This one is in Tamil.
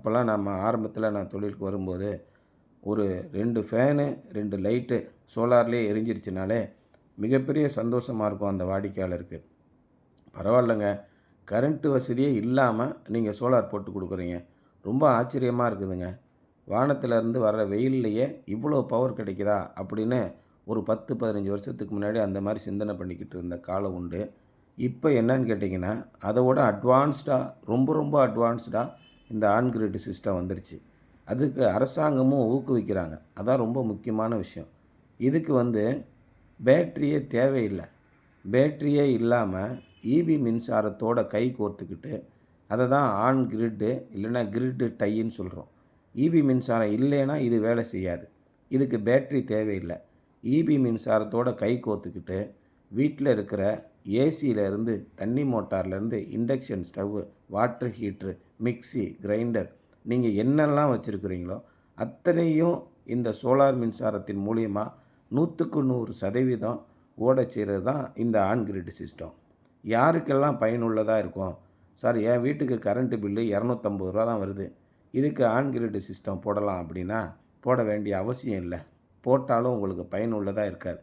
அப்போல்லாம் நம்ம ஆரம்பத்தில் நான் தொழிலுக்கு வரும்போது ஒரு 2 ஃபேனு 2 லைட்டு சோலார்லேயே எரிஞ்சிருச்சுனாலே மிகப்பெரிய சந்தோஷமாக இருக்கும் அந்த வாடிக்கையாளருக்கு. பரவாயில்லங்க, கரண்ட்டு வசதியே இல்லாமல் நீங்கள் சோலார் போட்டு கொடுக்குறீங்க. ரொம்ப ஆச்சரியமாக இருக்குதுங்க. வானத்திலேருந்து வர்ற வெயில்லையே இவ்வளோ பவர் கிடைக்குதா அப்படின்னு ஒரு 10, 15 வருஷத்துக்கு முன்னாடி அந்த மாதிரி சிந்தனை பண்ணிக்கிட்டு இருந்த காலம் உண்டு. இப்போ என்னன்னு கேட்டிங்கன்னா, அதை விட அட்வான்ஸ்டாக ரொம்ப ரொம்ப அட்வான்ஸ்டாக இந்த ஆன் கிரிட் சிஸ்டம் வந்துருச்சு. அதுக்கு அரசாங்கமும் ஊக்குவிக்கிறாங்க. அதான் ரொம்ப முக்கியமான விஷயம். இதுக்கு பேட்டரியே தேவையில்லை. பேட்டரியே இல்லாமல் ஈபி மின்சாரத்தோட கை கோர்த்துக்கிட்டு அதை தான் ஆன் கிரிட்டு இல்லைன்னா கிரிட்டு டைன்னு சொல்கிறோம். ஈபி மின்சாரம் இல்லைன்னா இது வேலை செய்யாது. இதுக்கு பேட்டரி தேவையில்லை. ஈபி மின்சாரத்தோட கை கோர்த்துக்கிட்டு வீட்டில் இருக்கிற ஏசியிலேருந்து, தண்ணி மோட்டார்லேருந்து, induction stove, water heater, mixie, grinder நீங்கள் என்னெல்லாம் வச்சுருக்கிறீங்களோ அத்தனையும் இந்த சோலார் மின்சாரத்தின் மூலிமா 100க்கு 100% ஓடச் செய்கிறது தான் இந்த ஆன் கிரிட் சிஸ்டம். யாருக்கெல்லாம் பயனுள்ளதாக இருக்கும்? சார், என் வீட்டுக்கு கரண்ட்டு பில்லு ரூ. 250 தான் வருது. இதுக்கு ஆன் கிரிட் சிஸ்டம் போடலாம் அப்படின்னா போட வேண்டிய அவசியம் இல்லை. போட்டாலும் உங்களுக்கு பயனுள்ளதாக இருக்காது.